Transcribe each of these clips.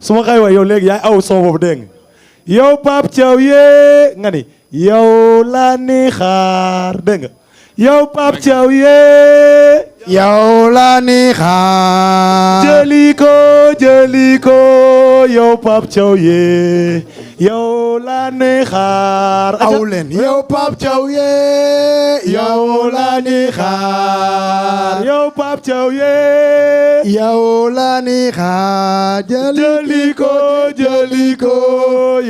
su ma xay way yow léegi yaay aw son boobu dégg nga yow Pape Thiaw yee nga ni yow la ni xaar dégg nga yow Pape Thiaw yee yow la ni xaar jëli ko yow Pape Thiaw yee yow la ni xaar aw leen yow Pape Thiaw yee yow la ni xaar yow Pape Thiaw yee yow la ni xaar jëli ko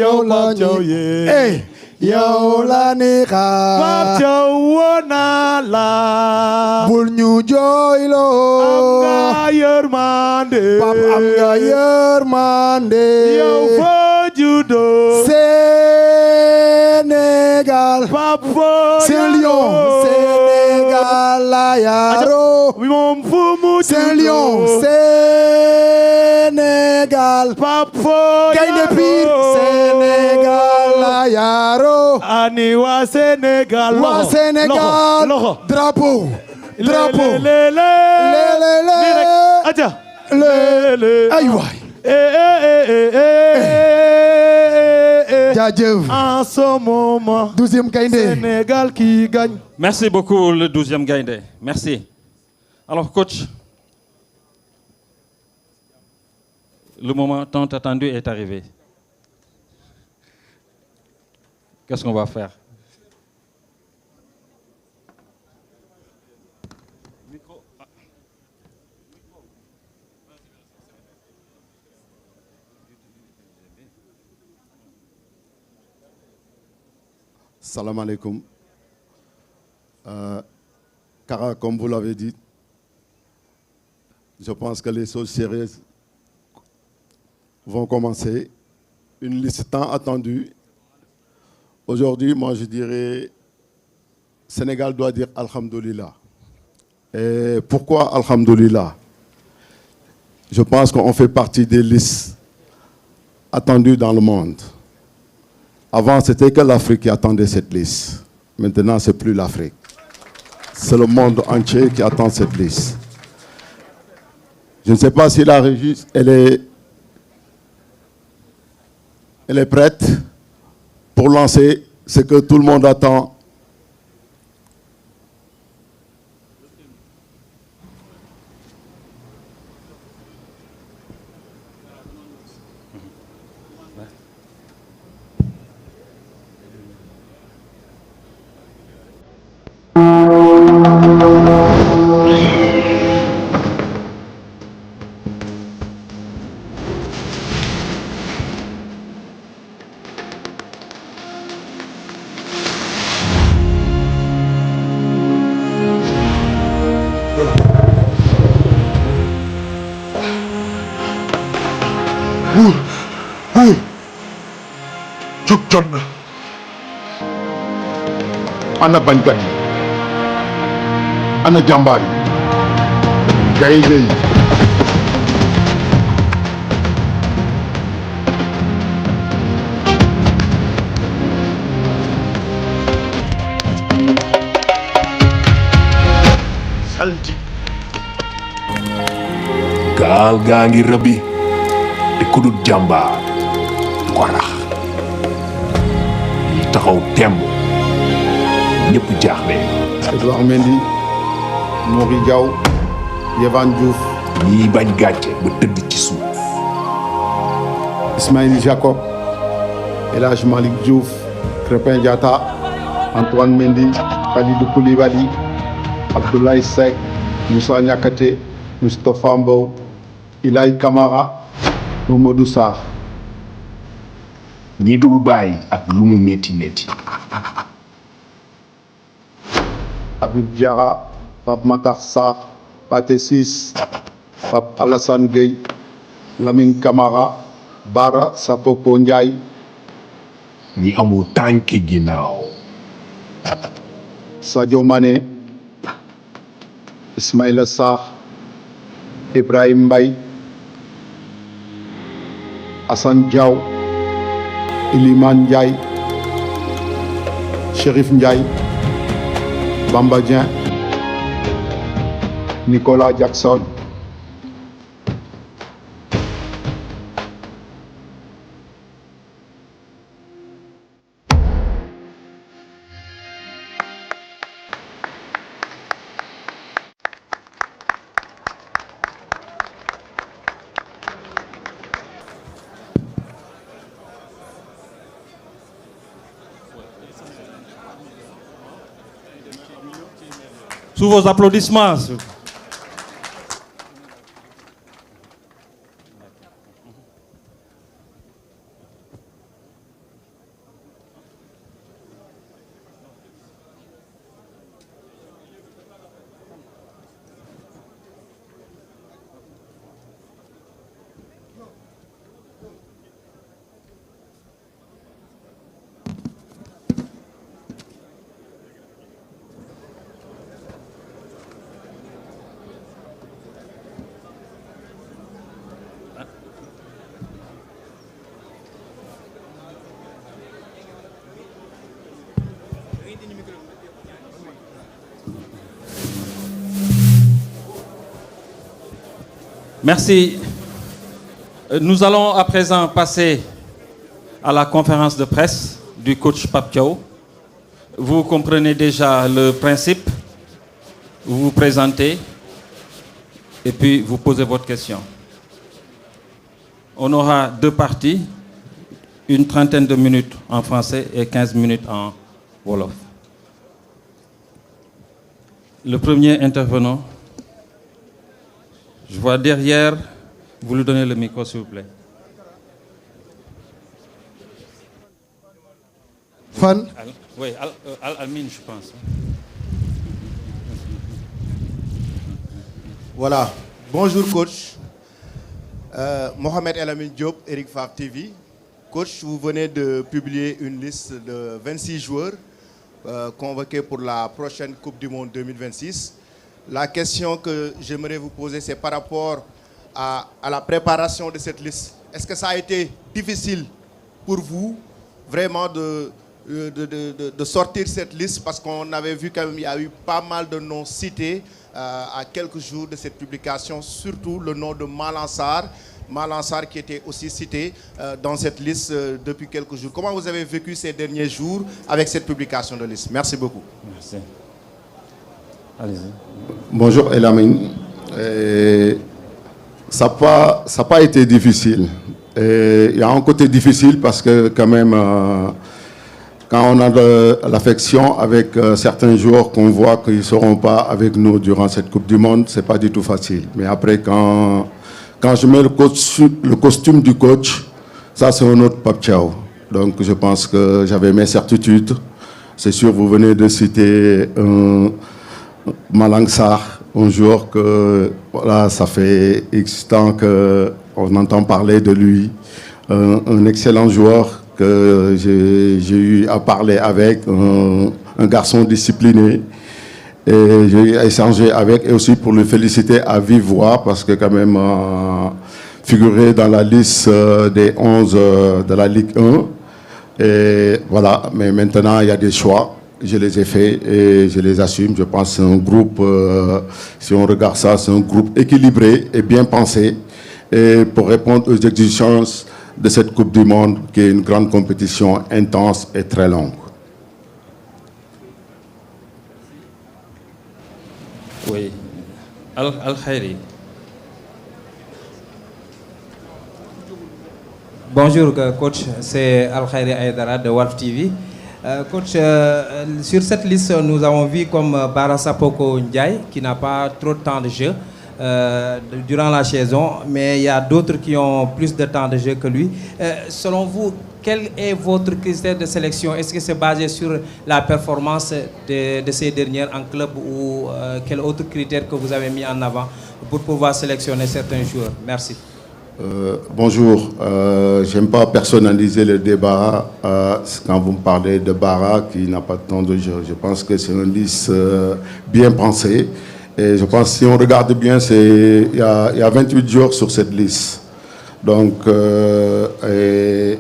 yow Pape Thiaw yee yow la ni xaar Pape Thiaw woo naa la bul ñu jooyloo am nga yërmande Pape am nga yërmande yow foo juddoo Sénégal Pape foo Saint-Lion Sénégal la yaroo moom fu mu Saint-Lion Sénégal Pape foo Gaynde Pire Sénégal la yaroo ani waa Sénégal waa Sénégal loxo drapeau le aja le ay waay jaajëf en ce moment 12e Gaynde Sénégal qui gagne. Merci beaucoup le 12e Gaïndé. Merci. Alors coach, le moment tant attendu est arrivé. Qu'est-ce qu'on va faire? Salam alaikum. Kara, comme vous l'avez dit, je pense que les choses sérieuses vont commencer. Une liste tant attendue. Aujourd'hui, moi je dirais, Sénégal doit dire Alhamdulillah. Et pourquoi Alhamdulillah? Je pense qu'on fait partie des listes attendues dans le monde. Avant, c'était que l'Afrique qui attendait cette liste. Maintenant, ce n'est plus l'Afrique. C'est le monde entier qui attend cette liste. Je ne sais pas si la régie, elle est prête pour lancer ce que tout le monde attend. jóg jot na ana bañkat yi ana jàmbaar yi gaynde yi salti gaal gaa ngi rëbbi te ku dul jàmbaar du ko rax yi taxaw temb ñëpp jaaxle Edouard Mendy, Mori Diaw, Yehvan Diouf, ñii bañ gàcce ba tëdd ci suuf Ismaïl Jacob, El Hadj Malick Diouf, Crépin Diatta, Antoine Mendy, Khalidou Koulibaly, Abdoulaye Seck, Moussa Niakhaté, Moustapha Mbow, Ilaï Camara, Mamadou Sarr. ñi du bàyyi ak lu mu métti métti Habib Diarra, Pape Matar Sarr, Pathé Ciss, Pape Alassane Gueye, Lamine Camara, Bara Sapoko Ndiaye, ñi amul tànki ginnaaw Sadio Mané, Ismaïla Sarr, Ibrahim Mbaye, Assane Diaw, Iliman Ndiaye, Chérif Ndiaye, Bamba Dieng, Nicolas Jackson, Sous vos applaudissements. Merci. Nous allons à présent passer à la conférence de presse du coach Pape Thiaw. Vous comprenez déjà le principe. Vous vous présentez et puis vous posez votre question. On aura deux parties, une trentaine de minutes en français et 15 minutes en wolof. Le premier intervenant, je vois derrière, vous lui donnez le micro s'il vous plaît. Fan. Oui, Al-Amin, je pense. Voilà. Bonjour coach. Mohamed El Amin Diop, Eric Favre TV. Coach, vous venez de publier une liste de 26 joueurs convoqués pour la prochaine Coupe du Monde 2026. La question que j'aimerais vous poser, c'est par rapport à la préparation de cette liste. Est-ce que ça a été difficile pour vous vraiment de sortir cette liste? Parce qu'on avait vu qu'il y a eu pas mal de noms cités à quelques jours de cette publication, surtout le nom de Malang Sarr. Malang Sarr qui était aussi cité dans cette liste depuis quelques jours. Comment vous avez vécu ces derniers jours avec cette publication de liste? Merci beaucoup. Merci. Allez-y. Bonjour Elamine. Ça n'a pas été difficile. Il y a un côté difficile parce que quand même, quand on a de l'affection avec certains joueurs qu'on voit qu'ils ne seront pas avec nous durant cette Coupe du Monde, ce n'est pas du tout facile. Mais après, quand je mets le costume du coach, ça c'est un autre Pape Thiaw. Donc je pense que j'avais mes certitudes. C'est sûr, vous venez de citer Malang Sarr, un joueur que voilà, ça fait X temps qu'on entend parler de lui. Un excellent joueur que j'ai eu à parler avec, un garçon discipliné. Et j'ai eu à échanger avec, et aussi pour le féliciter à vive voix, parce que quand même figuré dans la liste des 11 de la Ligue 1. Et voilà, mais maintenant il y a des choix. Je les ai faits et je les assume. Je pense que c'est un groupe, si on regarde ça, c'est un groupe équilibré et bien pensé. Et pour répondre aux exigences de cette Coupe du Monde, qui est une grande compétition intense et très longue. Oui. Al-Khairi. Bonjour coach, c'est Al-Khairi Aïdara de Walf TV. Coach, sur cette liste, nous avons vu comme Bara Sapoko Ndiaye, qui n'a pas trop de temps de jeu durant la saison, mais il y a d'autres qui ont plus de temps de jeu que lui. Selon vous, quel est votre critère de sélection? Est-ce que c'est basé sur la performance de ces dernières en club ou quel autre critère que vous avez mis en avant pour pouvoir sélectionner certains joueurs? Merci. Bonjour, j'aime pas personnaliser le débat quand vous me parlez de Bara qui n'a pas de temps de jeu. Je pense que c'est une liste bien pensée et je pense que si on regarde bien, il y a 28 joueurs sur cette liste. Donc il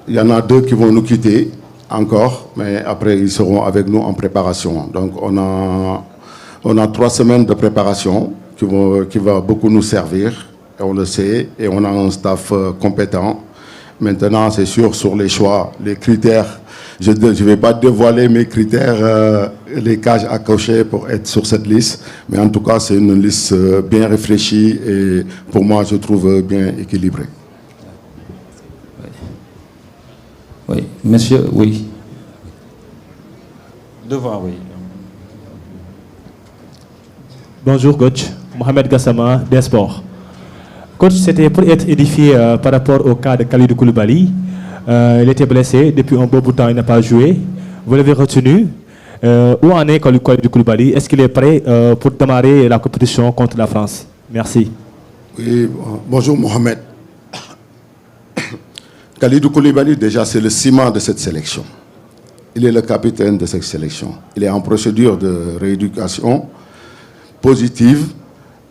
y en a 2 qui vont nous quitter encore, mais après ils seront avec nous en préparation. Donc on a 3 semaines de préparation qui va beaucoup nous servir. On le sait, et on a un staff compétent. Maintenant, c'est sûr, sur les choix, les critères, je ne vais pas dévoiler mes critères, les cases à cocher pour être sur cette liste, mais en tout cas, c'est une liste bien réfléchie et pour moi, je trouve bien équilibrée. Oui, monsieur, oui. Devant, oui. Bonjour coach, Mohamed Gassama, des Sports. Coach, c'était pour être édifié par rapport au cas de Kalidou Koulibaly. Il était blessé, depuis un bon bout de temps il n'a pas joué. Vous l'avez retenu. Où en est Kalidou Koulibaly? Est-ce qu'il est prêt pour démarrer la compétition contre la France? Merci. Oui, bonjour Mohamed. Kalidou Koulibaly, déjà, c'est le ciment de cette sélection. Il est le capitaine de cette sélection. Il est en procédure de rééducation positive.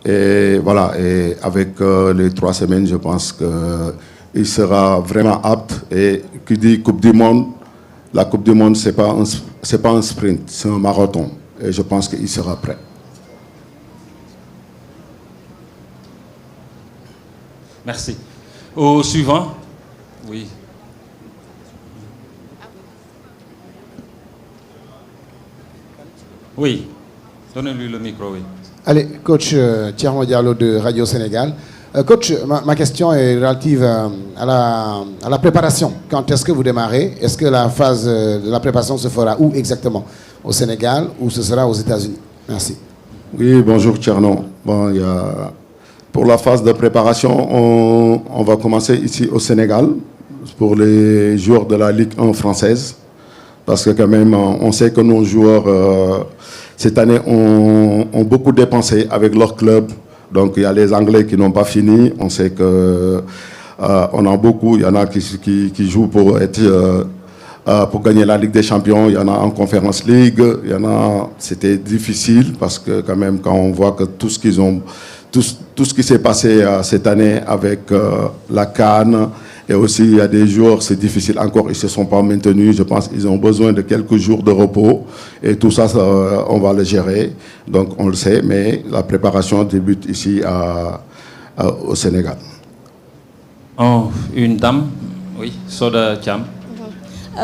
Et voilà, et avec les 3 semaines, je pense qu'il sera vraiment apte. Et qui dit Coupe du Monde, la Coupe du Monde, ce n'est pas un sprint, c'est un marathon. Et je pense qu'il sera prêt. Merci. Au suivant. Oui. Oui. Donnez-lui le micro, oui. Allez, coach Thierno Diallo de Radio Sénégal. Coach, ma question est relative à la préparation. Quand est-ce que vous démarrez? Est-ce que la phase de la préparation se fera où exactement? Au Sénégal ou ce sera aux États-Unis? Merci. Oui, bonjour Thierno. Bon, pour la phase de préparation, on va commencer ici au Sénégal pour les joueurs de la Ligue 1 française. Parce que quand même, on sait que nos joueurs, cette année, ont beaucoup dépensé avec leur club. Donc, il y a les Anglais qui n'ont pas fini. On sait que on a beaucoup. Il y en a qui jouent pour gagner la Ligue des Champions. Il y en a en Conference League. Il y en a. C'était difficile parce que quand même, quand on voit que tout ce qui s'est passé cette année avec la CAN, et aussi il y a des jours, c'est difficile encore, ils ne se sont pas maintenus. Je pense qu'ils ont besoin de quelques jours de repos. Et tout ça, on va le gérer. Donc on le sait, mais la préparation débute ici au Sénégal. Oh, une dame, oui, Soda Cham.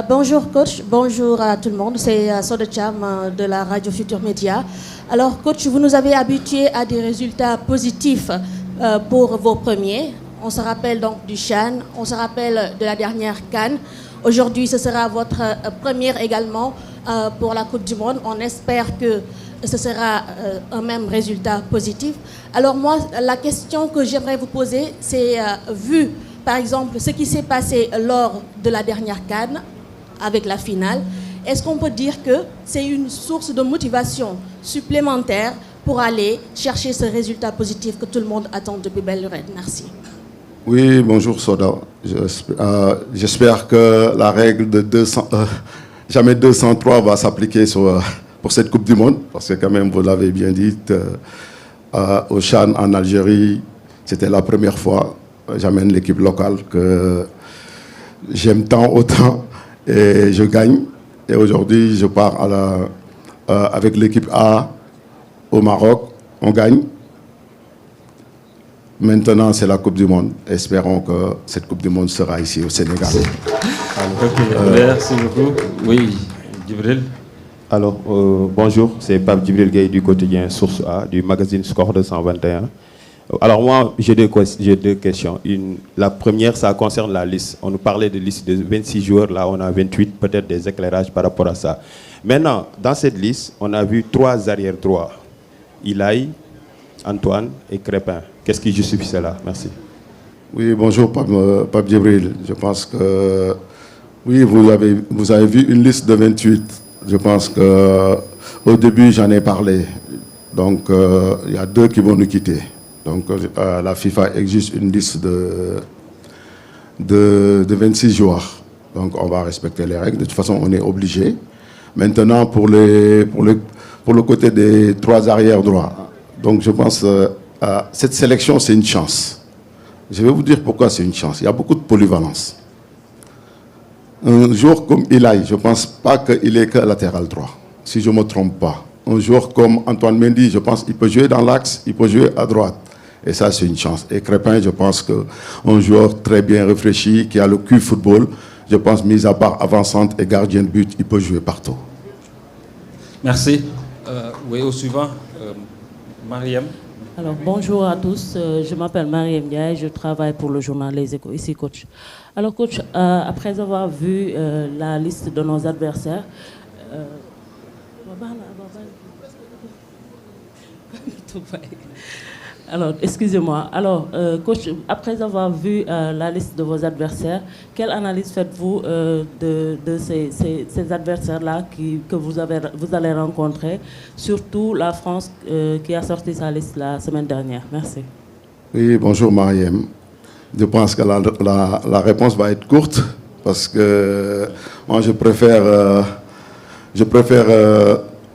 Bonjour coach, bonjour à tout le monde, c'est Soda Cham de la Radio Futur Média. Alors coach, vous nous avez habitués à des résultats positifs pour vos premiers. On se rappelle donc du CHAN, on se rappelle de la dernière CAN. Aujourd'hui, ce sera votre première également pour la Coupe du Monde. On espère que ce sera un même résultat positif. Alors moi, la question que j'aimerais vous poser, c'est vu par exemple ce qui s'est passé lors de la dernière CAN avec la finale, est-ce qu'on peut dire que c'est une source de motivation supplémentaire pour aller chercher ce résultat positif que tout le monde attend depuis belle lurette? Merci. Oui, bonjour Soda. J'espère que la règle de jamais 203 va s'appliquer pour cette Coupe du Monde, parce que quand même, vous l'avez bien dit, au CHAN en Algérie, c'était la première fois. J'amène l'équipe locale que j'aime tant autant et je gagne. Et aujourd'hui, je pars avec l'équipe A au Maroc, on gagne. Maintenant, c'est la Coupe du Monde. Espérons que cette Coupe du Monde sera ici au Sénégal. Merci beaucoup. Oui, Djibril. Alors, bonjour, c'est Pape Djibril Gueye du quotidien Source A, du magazine Score 221. Alors moi, j'ai deux questions. La première, ça concerne la liste. On nous parlait de liste de 26 joueurs, là on a 28, peut-être des éclairages par rapport à ça. Maintenant, dans cette liste, on a vu 3 arrières droits. Ilaï, Antoine et Crépin. Qu'est-ce qui justifie cela? Merci. Oui, bonjour Pape Djibril. Je pense que oui, vous avez vu une liste de 28. Je pense qu'au début, j'en ai parlé. Donc, il y a 2 qui vont nous quitter. Donc, la FIFA exige une liste de 26 joueurs. Donc, on va respecter les règles. De toute façon, on est obligé. Maintenant, pour le côté des 3 arrières droits. Donc, je pense que cette sélection, c'est une chance. Je vais vous dire pourquoi c'est une chance. Il y a beaucoup de polyvalence. Un joueur comme Ilaï, je ne pense pas qu'il est que latéral droit, si je ne me trompe pas. Un joueur comme Antoine Mendy, je pense qu'il peut jouer dans l'axe, il peut jouer à droite. Et ça, c'est une chance. Et Crépin, je pense qu'un joueur très bien réfléchi, qui a le cul football, je pense, mis à part avant-centre et gardien de but, il peut jouer partout. Merci. Oui, au suivant, Mariam. Alors, bonjour à tous. Je m'appelle Mariam Ndiaye, je travaille pour le journal Les Échos, ici coach. Alors coach, après avoir vu la liste de nos adversaires, Alors, excusez-moi. Alors, coach, après avoir vu la liste de vos adversaires, quelle analyse faites-vous de ces adversaires-là que vous allez rencontrer, surtout la France qui a sorti sa liste la semaine dernière? Merci. Oui, bonjour Mariem. Je pense que la réponse va être courte parce que moi je préfère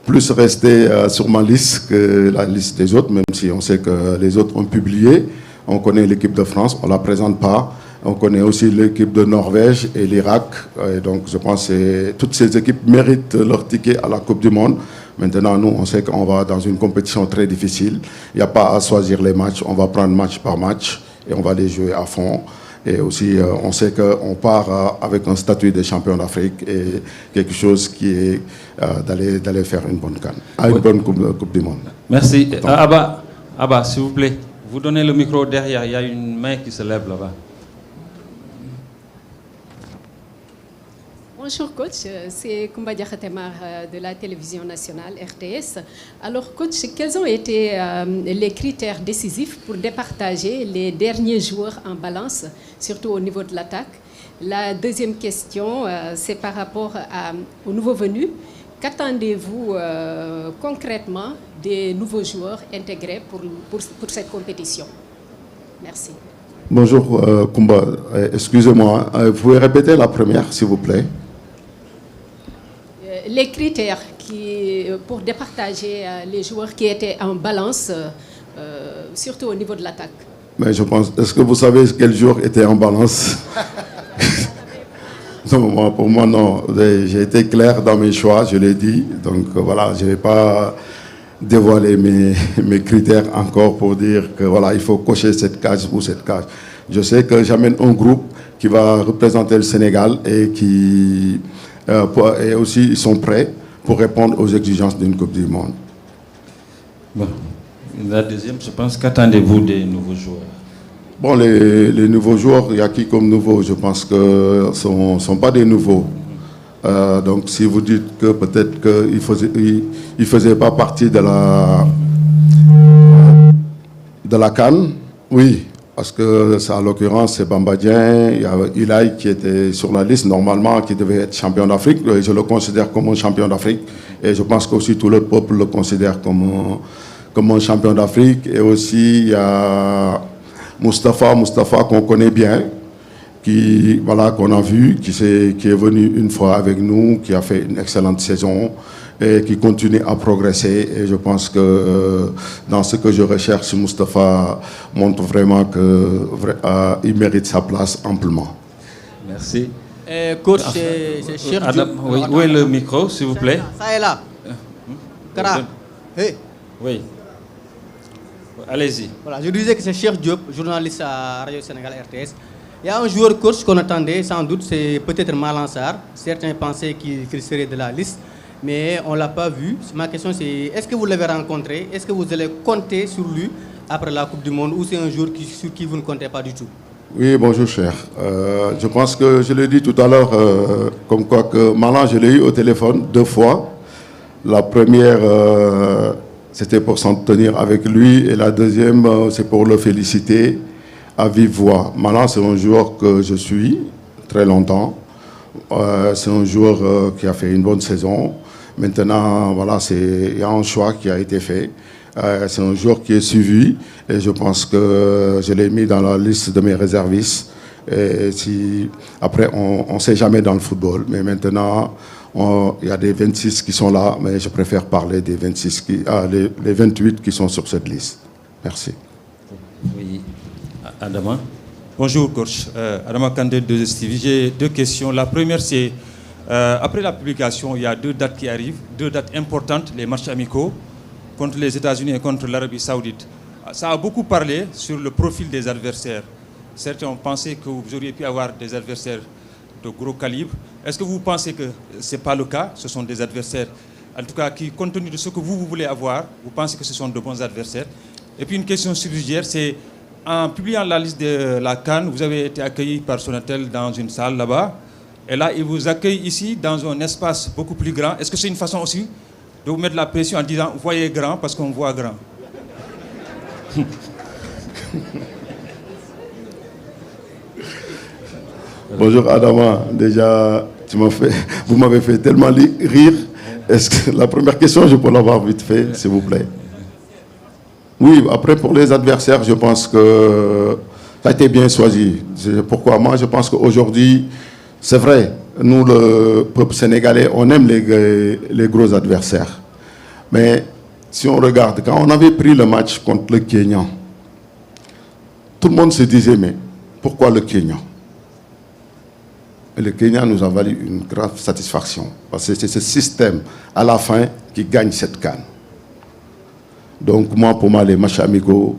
plus rester sur ma liste que la liste des autres, même si on sait que les autres ont publié. On connaît l'équipe de France, on ne la présente pas. On connaît aussi l'équipe de Norvège et l'Irak. Et donc je pense que toutes ces équipes méritent leur ticket à la Coupe du Monde. Maintenant, nous, on sait qu'on va dans une compétition très difficile. Il n'y a pas à choisir les matchs, on va prendre match par match et on va les jouer à fond. Et aussi, on sait qu'on part avec un statut de champion d'Afrique et quelque chose qui est d'aller faire une bonne CAN, une bonne coupe du Monde. Merci. Abba, s'il vous plaît, vous donnez le micro derrière. Il y a une main qui se lève là-bas. Bonjour coach, c'est Koumba Diakhatemar de la télévision nationale RTS. Alors coach, quels ont été les critères décisifs pour départager les derniers joueurs en balance, surtout au niveau de l'attaque? La deuxième question, c'est par rapport aux nouveaux venus. Qu'attendez-vous concrètement des nouveaux joueurs intégrés pour cette compétition? Merci. Bonjour Koumba, excusez-moi, vous pouvez répéter la première s'il vous plaît? Les critères pour départager les joueurs qui étaient en balance, surtout au niveau de l'attaque. Mais je pense, est-ce que vous savez quel joueur était en balance? Non, pour moi, non. J'ai été clair dans mes choix, je l'ai dit. Donc voilà, je ne vais pas dévoiler mes critères encore pour dire que voilà, il faut cocher cette case ou cette case. Je sais que j'amène un groupe qui va représenter le Sénégal et qui... et aussi, ils sont prêts pour répondre aux exigences d'une Coupe du Monde. Bon. La deuxième, je pense, qu'attendez-vous des nouveaux joueurs? Bon, les nouveaux joueurs, il y a qui comme nouveaux? Je pense que ce ne sont pas des nouveaux. Donc, si vous dites que peut-être qu'ils ne faisaient pas partie de la CAN, oui. Parce que, en l'occurrence, c'est Bambadien, il y a Ilaï qui était sur la liste, normalement, qui devait être champion d'Afrique. Je le considère comme un champion d'Afrique. Et je pense qu'aussi tout le peuple le considère comme un champion d'Afrique. Et aussi, il y a Moustapha qu'on connaît bien, qu'on a vu, qui est venu une fois avec nous, qui a fait une excellente saison et qui continue à progresser. Et je pense que dans ce que je recherche, Moustapha montre vraiment qu'il mérite sa place amplement. Merci. Coach, c'est Cheikh Diop. Oui, où est le micro, s'il vous plaît? Ça est là. Kara. Hey. Oui. Allez-y. Voilà, je disais que c'est Cheikh Diop, journaliste à Radio Sénégal RTS. Il y a un joueur coach qu'on attendait, sans doute, c'est peut-être Malang Sarr. Certains pensaient qu'il serait de la liste, mais on ne l'a pas vu. Ma question c'est, est-ce que vous l'avez rencontré? Est-ce que vous allez compter sur lui après la Coupe du Monde ou c'est un joueur sur qui vous ne comptez pas du tout? Oui, bonjour cher. Je pense que je l'ai dit tout à l'heure, comme quoi que Malang, je l'ai eu au téléphone 2 fois. La première, c'était pour s'entretenir avec lui et la deuxième, c'est pour le féliciter à vive voix. Malang, c'est un joueur que je suis très longtemps. C'est un joueur qui a fait une bonne saison. Maintenant, voilà, il y a un choix qui a été fait. C'est un joueur qui est suivi et je pense que je l'ai mis dans la liste de mes réservistes. Et après, on ne sait jamais dans le football, mais maintenant, il y a des 26 qui sont là, mais je préfère parler des 26 les 28 qui sont sur cette liste. Merci. Oui. Adama. Bonjour coach, Adama Kandé de STV. J'ai 2 questions. La première c'est, après la publication, il y a 2 dates qui arrivent, 2 dates importantes, les matchs amicaux contre les États-Unis et contre l'Arabie Saoudite. Ça a beaucoup parlé sur le profil des adversaires. Certains ont pensé que vous auriez pu avoir des adversaires de gros calibre. Est-ce que vous pensez que ce n'est pas le cas? Ce sont des adversaires, en tout cas, qui, compte tenu de ce que vous voulez avoir, vous pensez que ce sont de bons adversaires? Et puis une question subsidiaire, c'est en publiant la liste de la CAN, vous avez été accueilli par Sonatel dans une salle là-bas. Et là, ils vous accueillent ici dans un espace beaucoup plus grand. Est-ce que c'est une façon aussi de vous mettre la pression en disant « voyez grand » parce qu'on voit grand? Bonjour Adama, déjà vous m'avez fait tellement rire. Est-ce que la première question, je peux l'avoir vite fait, s'il vous plaît? Oui, après pour les adversaires, je pense que ça a été bien choisi. Pourquoi? Moi, je pense qu'aujourd'hui, c'est vrai, nous, le peuple sénégalais, on aime les gros adversaires. Mais si on regarde, quand on avait pris le match contre le Kenya, tout le monde se disait, mais pourquoi le Kenya? Et le Kenya nous a valu une grave satisfaction. Parce que c'est ce système, à la fin, qui gagne cette CAN. Donc moi, pour moi, les matchs amicaux,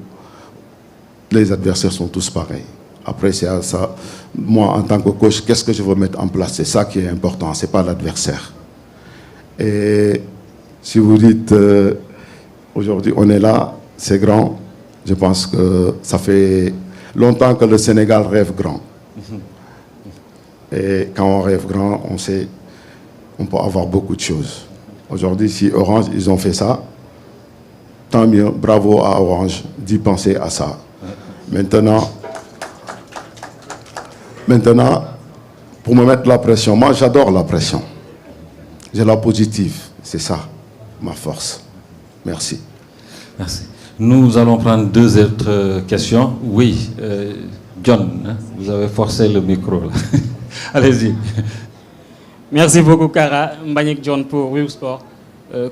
les adversaires sont tous pareils. Après, c'est à ça. Moi, en tant que coach, qu'est-ce que je veux mettre en place? C'est ça qui est important, ce n'est pas l'adversaire. Et si vous dites, aujourd'hui, on est là, c'est grand, je pense que ça fait longtemps que le Sénégal rêve grand. Et quand on rêve grand, on sait on peut avoir beaucoup de choses. Aujourd'hui, si Orange, ils ont fait ça, tant mieux, bravo à Orange d'y penser à ça. Maintenant, pour me mettre la pression, moi j'adore la pression. J'ai la positive, c'est ça, ma force. Merci. Merci. Nous allons prendre deux autres questions. Oui, John, hein, vous avez forcé le micro là. Allez-y. Merci beaucoup, Kara. Mbagnick John pour Web Sport.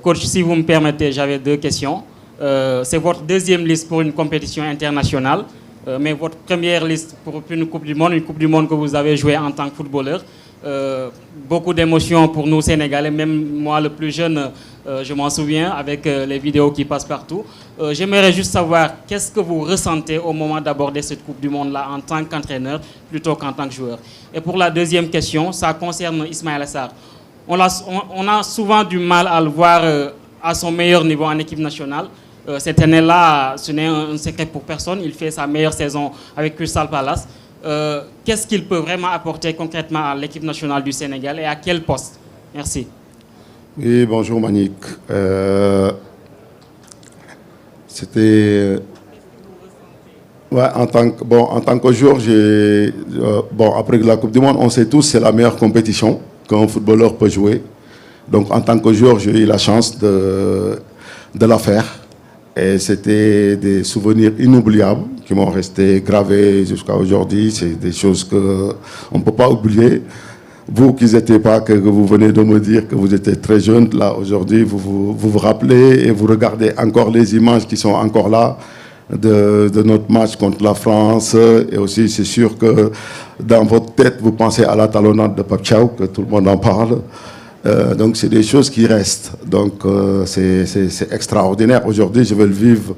Coach, si vous me permettez, j'avais deux questions. C'est votre deuxième liste pour une compétition internationale, mais votre première liste pour une Coupe du Monde que vous avez jouée en tant que footballeur. Beaucoup d'émotions pour nous Sénégalais, même moi le plus jeune, je m'en souviens avec les vidéos qui passent partout. J'aimerais juste savoir qu'est-ce que vous ressentez au moment d'aborder cette Coupe du Monde-là en tant qu'entraîneur plutôt qu'en tant que joueur. Et pour la deuxième question, ça concerne Ismaïla Sarr. On a souvent du mal à le voir à son meilleur niveau en équipe nationale. Cette année-là, ce n'est un secret pour personne, il fait sa meilleure saison avec Crystal Palace. Qu'est-ce qu'il peut vraiment apporter concrètement à l'équipe nationale du Sénégal et à quel poste? Merci. Oui, bonjour Manik. C'était... Ouais, en tant que joueur, après la Coupe du Monde, on sait tous c'est la meilleure compétition qu'un footballeur peut jouer. Donc en tant que joueur, j'ai eu la chance de la faire. Et c'était des souvenirs inoubliables qui m'ont resté gravés jusqu'à aujourd'hui. C'est des choses qu'on ne peut pas oublier. Vous qui n'étiez pas, que vous venez de me dire que vous étiez très jeune, là aujourd'hui, vous rappelez et vous regardez encore les images qui sont encore là de notre match contre la France. Et aussi, c'est sûr que dans votre tête, vous pensez à la talonnade de Pape Thiaw, que tout le monde en parle. Donc c'est des choses qui restent. Donc c'est extraordinaire. Aujourd'hui, je vais le vivre,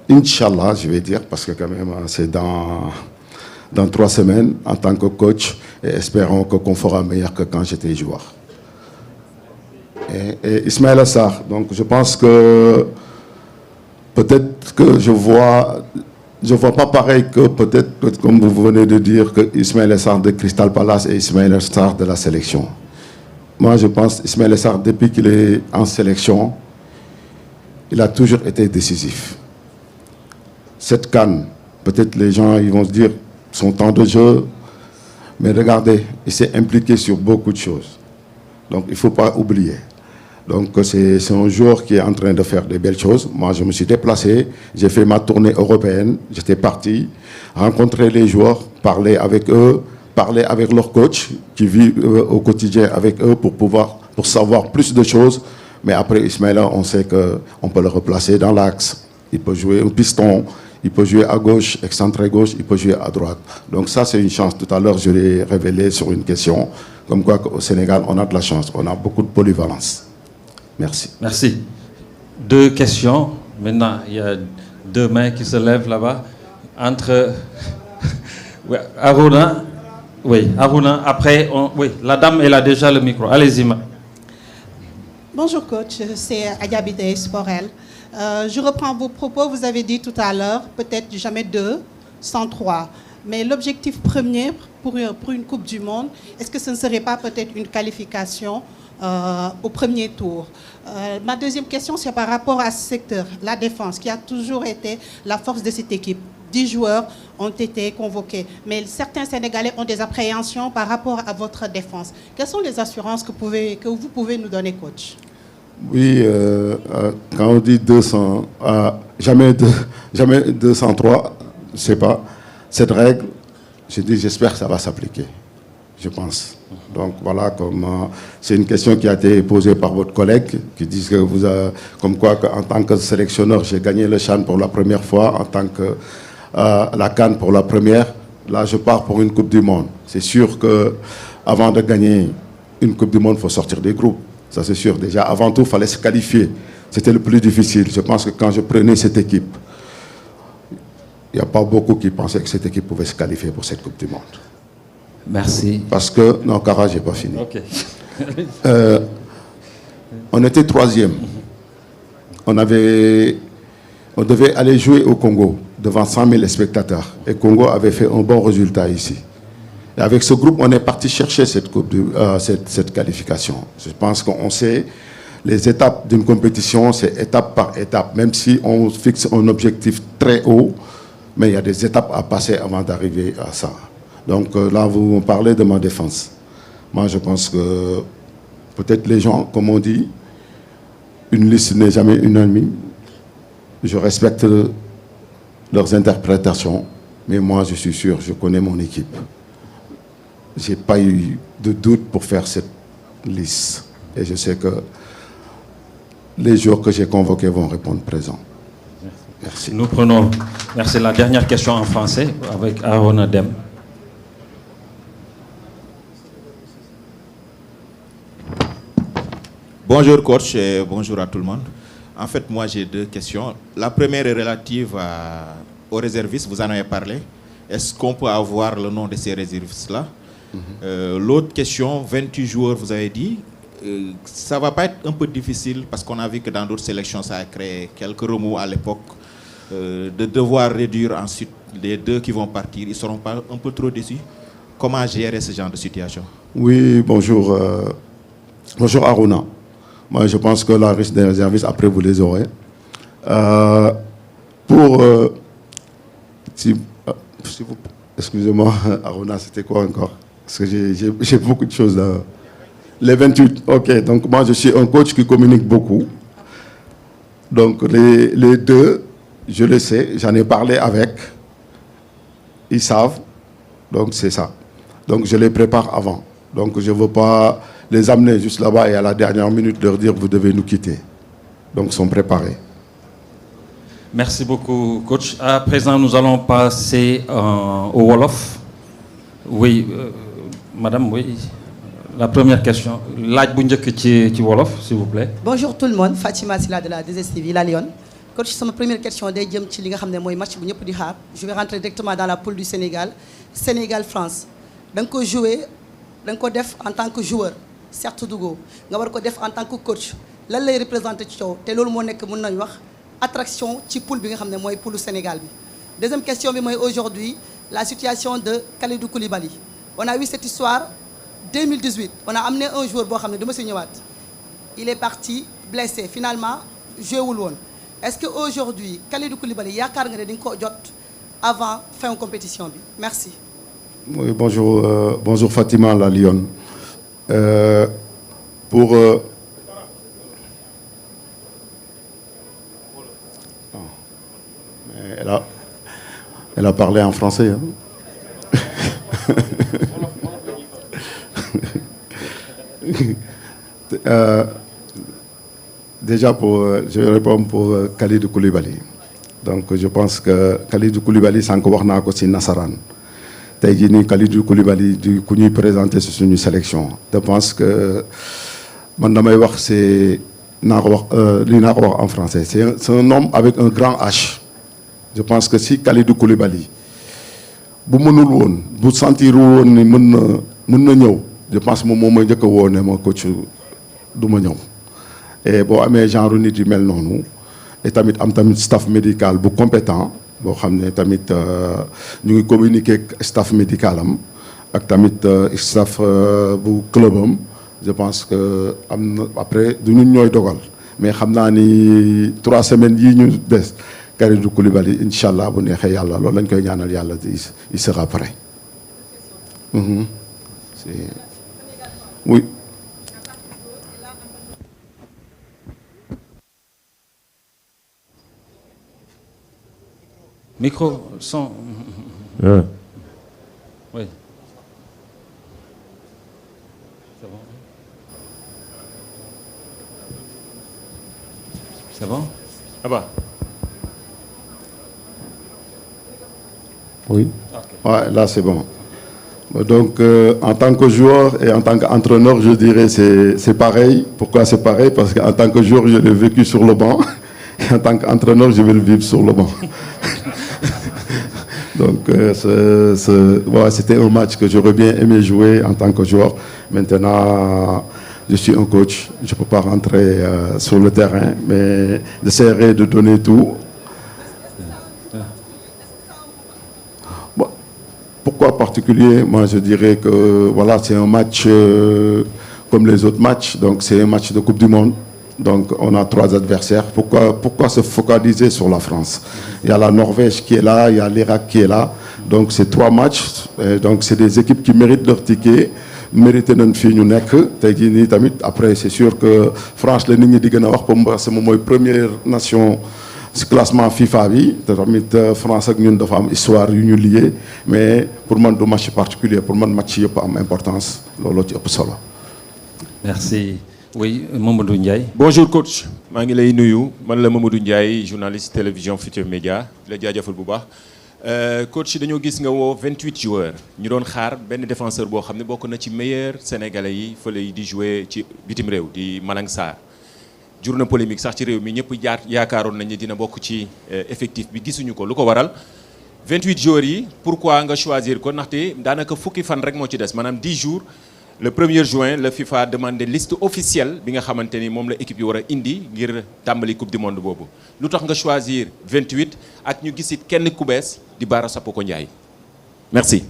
Inch'Allah, je vais dire, parce que quand même, c'est dans 3 semaines en tant que coach. Et espérons qu'on fera meilleur que quand j'étais joueur. Et Ismaïla Sarr, donc je pense que peut-être que je vois pas pareil que peut-être, comme vous venez de dire, que Ismaïla Sarr de Crystal Palace et Ismaïla Sarr de la sélection. Moi, je pense qu'Ismaïla Sarr, depuis qu'il est en sélection, il a toujours été décisif. Cette CAN, peut-être les gens ils vont se dire son temps de jeu, mais regardez, il s'est impliqué sur beaucoup de choses. Donc, il ne faut pas oublier. Donc, c'est un joueur qui est en train de faire des belles choses. Moi, je me suis déplacé, j'ai fait ma tournée européenne, j'étais parti, rencontrer les joueurs, parler avec eux, parler avec leur coach qui vit au quotidien avec eux pour savoir plus de choses. Mais après Ismaïla, on sait qu'on peut le replacer dans l'axe. Il peut jouer au piston, il peut jouer à gauche, excentré gauche, il peut jouer à droite. Donc ça, c'est une chance. Tout à l'heure, je l'ai révélé sur une question, comme quoi au Sénégal, on a de la chance, on a beaucoup de polyvalence. Merci. Merci. 2 questions. Maintenant, il y a 2 mains qui se lèvent là-bas. Entre Aruna. Oui, Aruna, après, oui, la dame, elle a déjà le micro. Allez-y. Bonjour coach, c'est Adiabide Sporel. Je reprends vos propos, vous avez dit tout à l'heure, peut-être jamais 2, sans 3. Mais l'objectif premier pour une Coupe du Monde, est-ce que ce ne serait pas peut-être une qualification au premier tour. Ma deuxième question, c'est par rapport à ce secteur, la défense, qui a toujours été la force de cette équipe. 10 joueurs ont été convoqués, mais certains Sénégalais ont des appréhensions par rapport à votre défense. Quelles sont les assurances que vous pouvez nous donner, coach? Oui, quand on dit 200, jamais 203, je ne sais pas. Cette règle, j'espère que ça va s'appliquer, je pense. Donc voilà, c'est une question qui a été posée par votre collègue, qui dit que comme quoi en tant que sélectionneur, j'ai gagné le CHAN pour la première fois, en tant que la CAN pour la première. Là, je pars pour une Coupe du Monde. C'est sûr qu'avant de gagner une Coupe du Monde, il faut sortir des groupes. Ça, c'est sûr. Déjà, avant tout, il fallait se qualifier. C'était le plus difficile. Je pense que quand je prenais cette équipe, il n'y a pas beaucoup qui pensaient que cette équipe pouvait se qualifier pour cette Coupe du Monde. Merci. Parce que, non, Cara, je n'ai pas fini. Ok. On était 3e. On devait aller jouer au Congo devant 100 000 spectateurs. Et Congo avait fait un bon résultat ici. Et avec ce groupe, on est parti chercher cette qualification. Je pense qu'on sait les étapes d'une compétition, c'est étape par étape. Même si on fixe un objectif très haut, mais il y a des étapes à passer avant d'arriver à ça. Donc là, vous me parlez de ma défense. Moi, je pense que peut-être les gens, comme on dit, une liste n'est jamais unanime. Je respecte leurs interprétations, mais moi, je suis sûr, je connais mon équipe. Je n'ai pas eu de doute pour faire cette liste. Et je sais que les joueurs que j'ai convoqués vont répondre présent. Merci. Nous prenons, merci, la dernière question en français avec Aaron Dem. Bonjour coach et bonjour à tout le monde. En fait, moi j'ai 2 questions. La première est relative aux réservistes, vous en avez parlé. Est-ce qu'on peut avoir le nom de ces réservistes-là? L'autre question, 28 joueurs, vous avez dit. Ça ne va pas être un peu difficile parce qu'on a vu que dans d'autres sélections, ça a créé quelques remous à l'époque, de devoir réduire ensuite les 2 qui vont partir. Ils ne seront pas un peu trop déçus? Comment gérer ce genre de situation? Oui, bonjour. Bonjour Aruna. Moi, je pense que la liste des réservistes, après, vous les aurez. Excusez-moi, Aruna, c'était quoi encore? Parce que j'ai beaucoup de choses là. Les 28, ok. Donc moi, je suis un coach qui communique beaucoup. Donc les 2, je le sais, j'en ai parlé avec. Ils savent. Donc c'est ça. Donc je les prépare avant. Donc je ne veux pas les amener juste là-bas et à la dernière minute leur dire vous devez nous quitter. Donc ils sont préparés. Merci beaucoup, coach. À présent, nous allons passer au Wolof. Oui, madame, oui. La première question. L'âge bu Wolof, s'il vous plaît. Bonjour tout le monde, Fatima Silla de la 2STV, La Lyon. Coach, c'est ma première question. Je vais rentrer directement dans la poule du Sénégal. Sénégal-France. Donc, jouer en tant que joueur, certes, Dougo. En tant que coach. Là, les représentants, c'est ce attraction ci poule bi nga xamné moy poule Sénégal bi. Deuxième question bi moy aujourd'hui la situation de Kalidou Koulibaly. On a eu cette histoire 2018, on a amené un joueur bo xamné dama ci ñëwaat. Il est parti blessé, finalement joué wul won. Est-ce que aujourd'hui Kalidou Koulibaly yaakaar nga né dañ ko jot avant fin compétition bi? Merci. Oui, bonjour bonjour Fatima La Lyon. Elle a parlé en français. Hein? Déjà, je vais répondre pour Kalidou Koulibaly. Donc, je pense que Kalidou Koulibaly, c'est encore aussi Nassaran. Kalidou Koulibaly, du coup, nous présenté sur une sélection. Je pense que c'est en français. C'est un homme avec un grand H. Je pense que si Kalidou Koulibaly bu mënul woon bu sentir woon ni mën na ñëw je pense que moom mooy njëkk a woo ne ma coach du ma ñëw et boo amee genre nit yu mel noonu et tamit am tamit staff médical bu compétent boo xam ne tamit ñu ngi communiquer ak staff médical am ak tamit staff bu club am je pense que après du ñun ñooy dogal mais xam naa ni 3 semaines yii ñu des Kalidou Koulibaly incha allah bu neexee yàlla loolu lañ koy ñaanal yàlla il sera prêt. Oui. Micro, son. Oui. C'est bon. C'est bon? Ah bah. Oui. Okay. Ouais, là c'est bon. Donc en tant que joueur et en tant qu'entraîneur, je dirais c'est pareil. Pourquoi c'est pareil? Parce qu'en tant que joueur, je l'ai vécu sur le banc. Et en tant qu'entraîneur, je vais le vivre sur le banc. Donc c'était un match que j'aurais bien aimé jouer en tant que joueur. Maintenant, je suis un coach. Je ne peux pas rentrer sur le terrain, mais j'essaierai de donner tout. Bon, pourquoi particulier? Moi, je dirais que voilà, c'est un match comme les autres matchs. Donc, c'est un match de Coupe du Monde. Donc, on a 3 adversaires. Pourquoi se focaliser sur la France? Il y a la Norvège qui est là, il y a l'Irak qui est là. Donc, c'est 3 matchs. Donc, c'est des équipes qui méritent leur ticket. Mérité nañ fii ñu nekk tey jii nii tamit après c'est sûr que France la nit ñi di gën a wax parce que moom mooy première nation ci classement FIFA bi te tamit France ak ñun dafa am histoire yu ñu lié mais pour man du match particulier pour man match yëpp am importance looloo ci ëpp solo. Merci. Oui, Mamadou Ndiaye. Bonjour coach, maa ngi lay nuyu man la Mamadou Ndiaye journaliste télévision Futurs Médias la jaajëfal bu baax. Coach dañoo gis nga woo 28 joueurs ñu doon xaar benn défenseur boo xam ne bokk na ci meilleur sénégalais yi fële yi di jouer ci bitim réew di Malang Sarr jur na polémique sax ci réew mi ñëpp yaakaaroon nañ ne dina bokk ci effectif bi gisuñu ko lu ko waral 28 joueurs yi pourquoi nga choisir ko ndaxte daanaka fukki fan rek moo ci des maanaam 10 jours le 1er juin la FIFA a demandé liste officielle bi nga xamante ni moom la équipe yi war a indi ngir tàmbali coupe du monde boobu lu tax nga choisir 28 ak ñu gisit kenn ku bees di Bara Sapoko Ndiaye merci.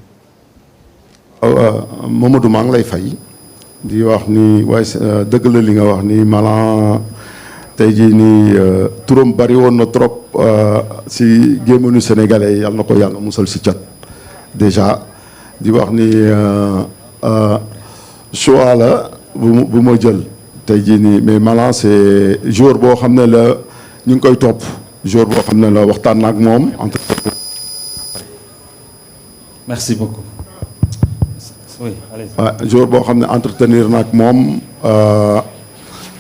Mamadou maa ngi lay fay di wax ni waaye dëgg la li nga wax ni Malang tey jii nii turam bari woon na trop si gémmanu sénégalais yàlla na ko yàlla musal si cat déjà di wax ni. choix la bu ma jël tey jii nii mais Malang c'est joueur boo xam ne la ñu ngi koy topp joueur boo xam ne la waxtaan na ak moom. Merci beaucoup. Oui, allez-y. Joueur boo xam ne entretenir na ak moom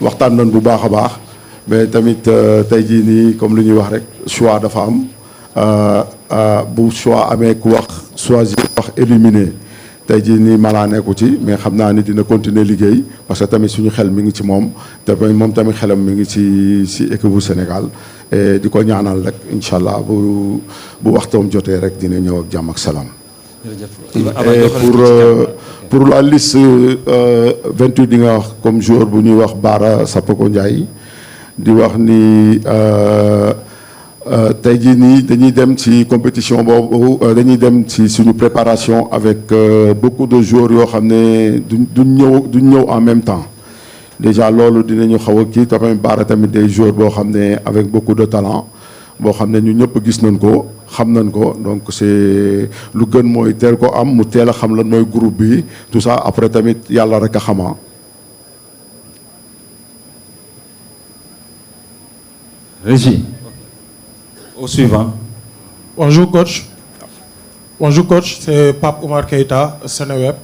waxtaan nañ bu baax a baax mais tamit tey jii nii comme lu ñuy wax rek choix dafa am bu choix amee ku wax choisir wax éliminer. tey jii nii Malang nekku ci mais xam naa ni dina continuer liggéey parce que tamit suñu xel mi ngi ci moom te moom tamit xelam mi ngi ci équipe bu Sénégal et di ko ñaanal rek incha allah bu waxtoom jotee rek dina ñëw ak jàmm ak salaam. et pour la liste 28 di nga wax comme joueur bu ñuy wax Bara Sapoko Ndiaye di wax ni. tey jii nii dañuy dem ci compétition boobu dañuy dem ci suñu préparation avec beaucoup de joueurs yoo xam ne duñ ñëw en même temps déjà loolu dinañu xaw a kii tamit Bara tamit des joueurs boo xam ne avec beaucoup de talent boo xam ne ñu ñëpp gis nañ ko xam nañ ko donc c'est lu gën mooy teel ko am mu teel a xam lan mooy groupe bi tout ça après tamit yàlla rek a xamaa. Régie. Au suivant. Bonjour coach. Bonjour coach, c'est Pape Oumar Keita, Seneweb.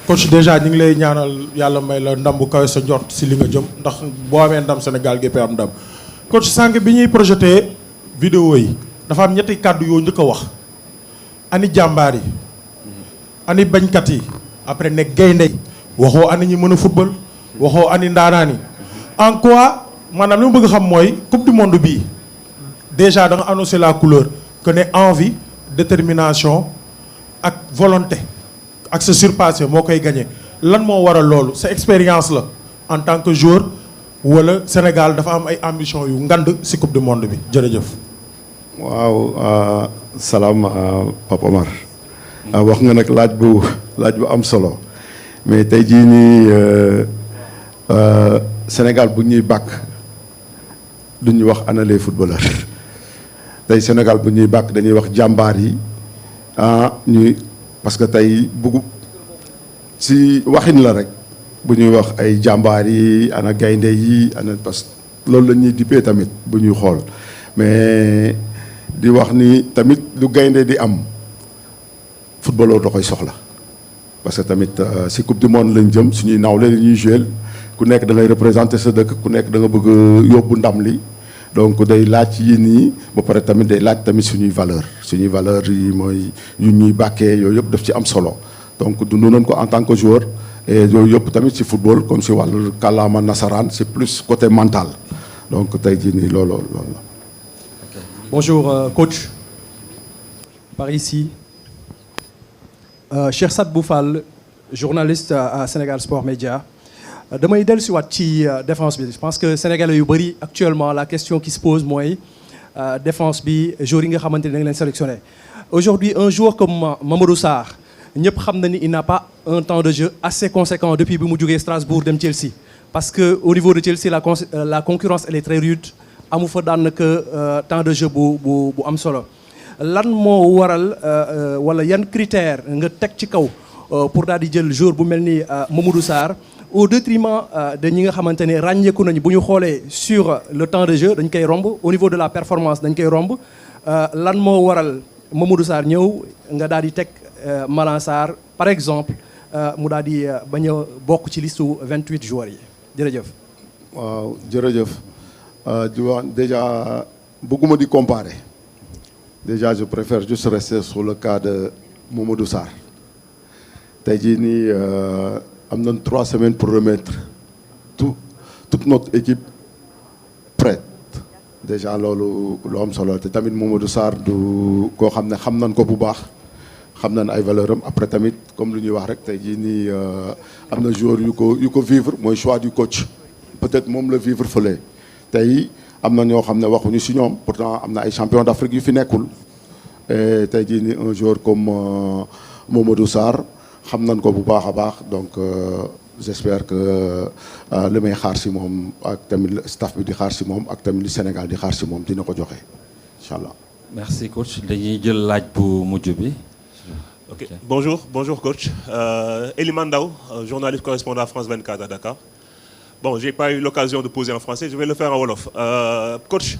Coach déjà ñu ngi lay ñaanal yàlla may la ndam bu kawe sa njort si li nga jëm ndax boo amee ndam Sénégal gépp am ndam. Coach sànq bi ñuy projeté vidéo yi dafa am ñetti kàddu yoo njëkk a wax. Ani jàmbaar yi. Ani bañkat yi. Après ne gaynde waxoo ani ñi mën a football. Waxoo ani ndaanaan yi. En quoi maanaam li ma bëgg xam mooy coupe du monde bii. Déjà da nga annoncé la couleur que ne envie détermination ak volonté ak sa surpassé moo koy gagné lan moo waral loolu sa expérience la en tant que joueur wala Sénégal dafa am ay ambition yu ngand ci coupe du monde bi jërëjëf. waaw salaam Papa Omar wax nga nag laaj bu am solo mais tey jii nii Sénégal bu ñuy bàkk du ñuy wax ana les footballeurs tey Sénégal bu ñuy bàkk dañuy wax jàmbaar yi ñuy parce que tey bugg si waxin la rek bu ñuy wax ay jàmbaar yi ana gaynde yi ana parce que loolu la ñuy dippee tamit bu ñuy xool mais di wax ni tamit lu gaynde di am footballeur da koy soxla parce que tamit si coupe du monde lañ jëm suñuy nawle li ñuy jouer ku nekk da ngay représenter sa dëkk ku nekk da nga bëgg yóbbu ndam li donc day laaj yi nii ba pare tamit day laaj tamit suñuy valeur yi mooy yu ñuy bàkkee yooyu yëpp daf ci am solo donc dundu nañ ko en tant que joueur et yooyu yëpp tamit ci football comme si wàllu kàllaama nasaraan c'est plus côté mental donc tey jii nii loolu la. Bonjour coach, par ici. Cheikh Sadbou Fall, journaliste à Sénégal Sport Média. damay dellu si waat ci défense bi je pense que sénégalais yu bëri actuellement la question qui se pose mooy défense bi joueurs yi nga xamante ne da nga leen sélectionné. Aujourd'hui un joueur comme Mamadou Sarr ñëpp xam na ni il n'a pas un temps de jeu assez conséquent depuis bi mu jógee Strasbourg dem Chelsea parce que au niveau de Chelsea la concurrence elle est très rude amu fa daanaka temps de jeu bu am solo. Lan moo waral wala yan critère nga teg ci kaw pour daal di jël joueur bu mel ni Mamadou Sarr au détriment de ñi nga xamante ne ràññeeku nañu bu ñu xoolee sur le temps de jeu dañ koy romb au niveau de la performance dañ koy romb lan moo waral Mamadou Sarr ñëw nga daal di teg Malang Sarr par exemple mu daal di bañ a bokk ci liste 28 joueurs yi jërëjëf. waaw jërëjëf di wax déjà bëgguma di comparer. Déjà, je préfère juste rester sur le cas de Mamadou Sarr. Tey jii nii am nañ 3 semaines pour remettre toute notre équipe prête. Déjà loolu lu am solo te tamit Mamadou Sarr du koo xam ne xam nañ ko bu baax xam nañ ay valeur am après tamit comme lu ñuy wax rek tey jii nii am na joueur yu ko vivre mooy choix du coach. Peut-être moom la vivre fële tey. am na ñoo xam ne waxuñu si ñoom pourtant am na ay champion d'Afrique yu fi nekkul et tey jii nii un joueur comme Mamadou Sarr xam nañ ko bu baax a baax donc j'espère que li may xaar si moom ak tamit staff bi di xaar si moom ak tamit li Sénégal di xaar si moom dina ko joxe incha allah. merci coach dañuy jël laaj bu mujj bi. ok bonjour coach Eliman Ndao journaliste correspondant France 24 à Dakar. Bon, j'ai pas eu l'occasion de poser en français, je vais le faire en wolof. Coach,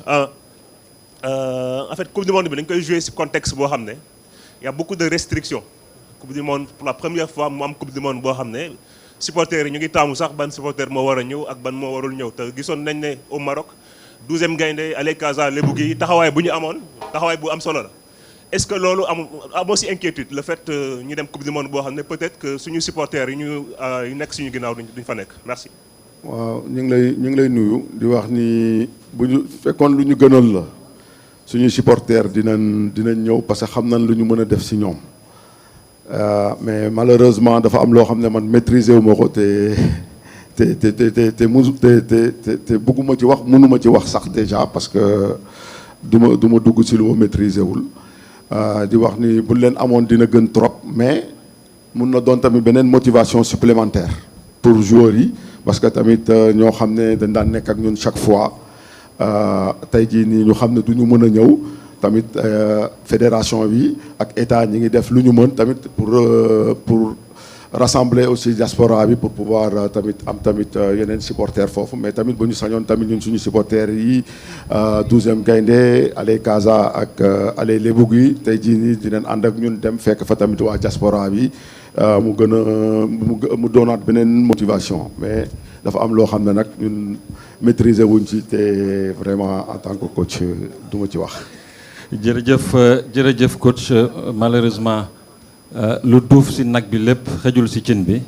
en fait, Coupe du Monde, on peut jouer ce contexte. Il y a beaucoup de restrictions. Coupe du Monde, pour la première fois, moi, Coupe du Monde, supporters, nous avons ban supporter mo wara ñew ak ban mo warul ñew te gisoon nañ ne au Maroc 12e gaynde Allez Casa Lebougui taxaway bu ñu amone taxaway bu am solo la. Est-ce que lolu am aussi inquiétude le fait ñu dem Coupe du Monde bo xamné peut-être que suñu supporters yi ñu nek suñu ginaaw duñ fa nek. Merci. waaw ñu ngi lay nuyu di wax ni bu ñu fekkoon lu ñu gënal la suñu supporters dinañ ñëw parce que xam nañ lu ñu mën a def si ñoom mais malheureusement dafa am loo xam ne man maîtriser wu ma ko te bëgguma ci wax mënuma ci wax sax déjà parce que du ma dugg si lu ma maîtriser wul di wax ni bu leen amoon dina gën trop mais mun na doon tamit beneen motivation supplémentaire pour joueurs yi. parce que tamit ñoo xam ne dañ daan nekk ak ñun chaque fois tey jii nii ñu xam ne du ñu mën a ñëw tamit fédération bi ak état ñi ngi def lu ñu mën tamit pour rassembler aussi diaspora bi pour pouvoir tamit am tamit yeneen supporters foofu mais tamit bu ñu sañoon tamit ñun suñu supporters yi 12e gaynde Allez Casa ak Allez Lebougui tey jii nii dinañ ànd ak ñun dem fekk fa tamit waa diaspora bi mu gën a mu doonaat beneen motivation mais dafa am loo xam ne nag ñun maîtriser wuñ ci te vraiment en tant que coach du ma ci wax. jërëjëf coach malheureusement lu duuf si nag bi lépp xëjul si cin bi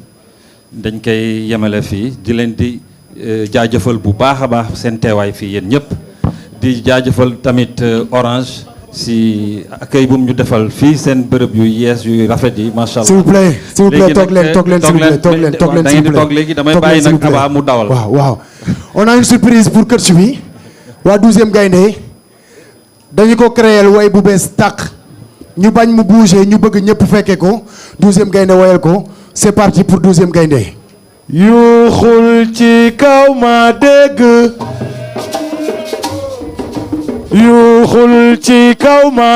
dañ koy yemale fii di leen di jaajëfal bu baax a baax seen teewaay fii yéen ñëpp di jaajëfal tamit Orange. si accueil bu ñu defal fii seen bërëb yu yees yu rafet yi macha allah. s'il vous plaît toog leen da ngeen di toog léegi damay bàyyi nag Aba mu dawal. waaw on a une surprise pour coach bi waa 12e gaynde dañu ko créer way bu bees tàq ñu bañ mu bouger ñu bëgg ñëpp fekke ko 12e gaynde wayal ko c'est parti pour 12e gaynde. yuuxul ci kaw ma dégg. yuuxul ci kaw ma